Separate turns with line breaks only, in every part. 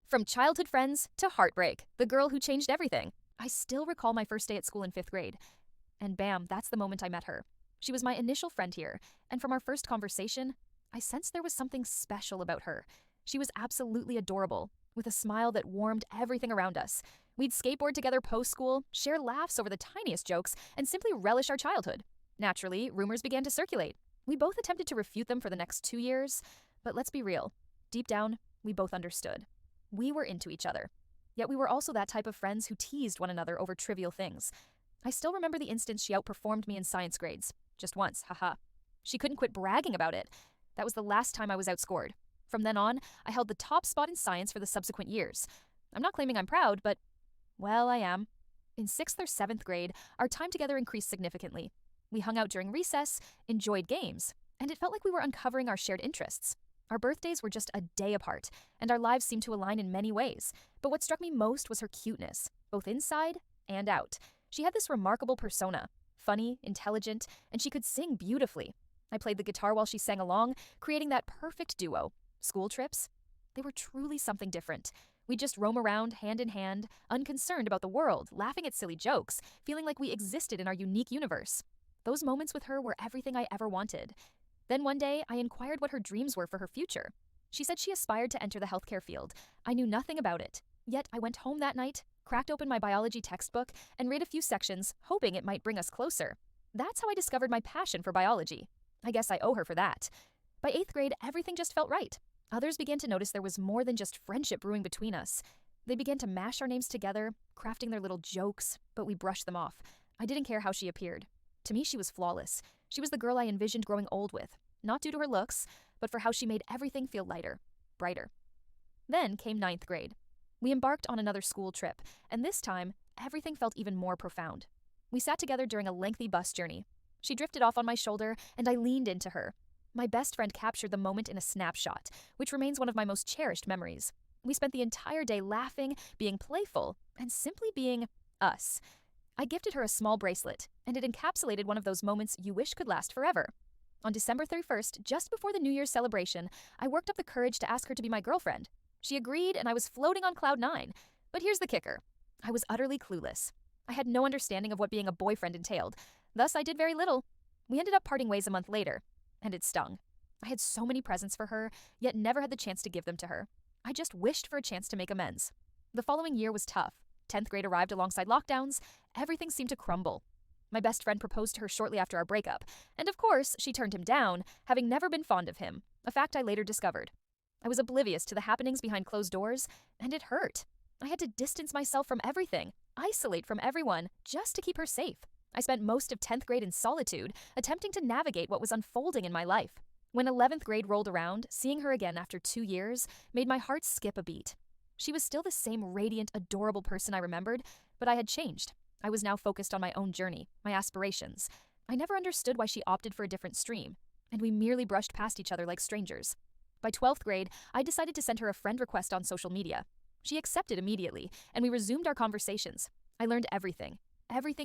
From childhood friends to heartbreak, the girl who changed everything. I still recall my first day at school in 5th grade. And bam, that's the moment I met her. She was my initial friend here, and from our first conversation, I sensed there was something special about her. She was absolutely adorable, with a smile that warmed everything around us. We'd skateboard together post-school, share laughs over the tiniest jokes, and simply relish our childhood. Naturally, rumors began to circulate. We both attempted to refute them for the next 2 years, but let's be real. Deep down, we both understood. We were into each other. Yet we were also that type of friends who teased one another over trivial things. I still remember the instance she outperformed me in science grades. Just once, haha. She couldn't quit bragging about it. That was the last time I was outscored. From then on, I held the top spot in science for the subsequent years. I'm not claiming I'm proud, but, well, I am. In 6th or 7th grade, our time together increased significantly. We hung out during recess, enjoyed games, and it felt like we were uncovering our shared interests. Our birthdays were just a day apart, and our lives seemed to align in many ways. But what struck me most was her cuteness, both inside and out. She had this remarkable persona, funny, intelligent, and she could sing beautifully. I played the guitar while she sang along, creating that perfect duo. School trips? They were truly something different. We'd just roam around hand in hand, unconcerned about the world, laughing at silly jokes, feeling like we existed in our unique universe. Those moments with her were everything I ever wanted. Then one day, I inquired what her dreams were for her future. She said she aspired to enter the healthcare field. I knew nothing about it. Yet I went home that night, cracked open my biology textbook, and read a few sections, hoping it might bring us closer. That's how I discovered my passion for biology. I guess I owe her for that. By 8th grade, everything just felt right. Others began to notice there was more than just friendship brewing between us. They began to mash our names together, crafting their little jokes, but we brushed them off. I didn't care how she appeared. To me, she was flawless. She was the girl I envisioned growing old with, not due to her looks, but for how she made everything feel lighter, brighter. Then came 9th grade. We embarked on another school trip, and this time, everything felt even more profound. We sat together during a lengthy bus journey. She drifted off on my shoulder, and I leaned into her. My best friend captured the moment in a snapshot, which remains one of my most cherished memories. We spent the entire day laughing, being playful, and simply being us. I gifted her a small bracelet, and it encapsulated one of those moments you wish could last forever. On December 31st, just before the New Year's celebration, I worked up the courage to ask her to be my girlfriend. She agreed, and I was floating on cloud 9. But here's the kicker. I was utterly clueless. I had no understanding of what being a boyfriend entailed. Thus, I did very little. We ended up parting ways a month later, and it stung. I had so many presents for her, yet never had the chance to give them to her. I just wished for a chance to make amends. The following year was tough. 10th grade arrived alongside lockdowns. Everything seemed to crumble. My best friend proposed to her shortly after our breakup, and of course, she turned him down, having never been fond of him, a fact I later discovered. I was oblivious to the happenings behind closed doors, and it hurt. I had to distance myself from everything, isolate from everyone, just to keep her safe. I spent most of 10th grade in solitude, attempting to navigate what was unfolding in my life. When 11th grade rolled around, seeing her again after 2 years made my heart skip a beat. She was still the same radiant, adorable person I remembered, but I had changed. I was now focused on my own journey, my aspirations. I never understood why she opted for a different stream, and we merely brushed past each other like strangers. By 12th grade, I decided to send her a friend request on social media. She accepted immediately, and we resumed our conversations. I learned everything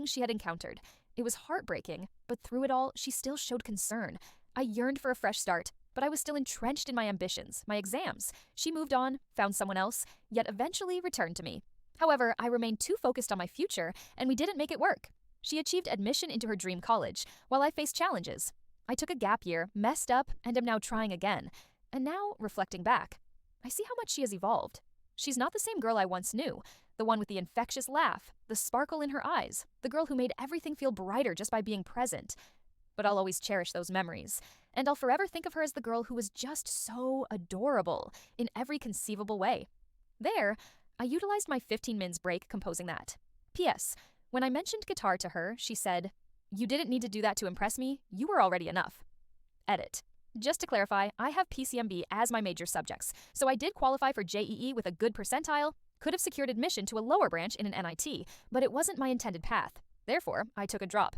she had encountered. It was heartbreaking, but through it all, she still showed concern. I yearned for a fresh start, but I was still entrenched in my ambitions, my exams. She moved on, found someone else, yet eventually returned to me. However, I remained too focused on my future, and we didn't make it work. She achieved admission into her dream college, while I faced challenges. I took a gap year, messed up, and am now trying again. And now, reflecting back, I see how much she has evolved. She's not the same girl I once knew, the one with the infectious laugh, the sparkle in her eyes, the girl who made everything feel brighter just by being present. But I'll always cherish those memories, and I'll forever think of her as the girl who was just so adorable in every conceivable way. There, I utilized my 15 mins break composing that. P.S. When I mentioned guitar to her, she said, "You didn't need to do that to impress me, you were already enough." Edit. Just to clarify, I have PCMB as my major subjects, so I did qualify for JEE with a good percentile, could have secured admission to a lower branch in an NIT, but it wasn't my intended path. Therefore, I took a drop.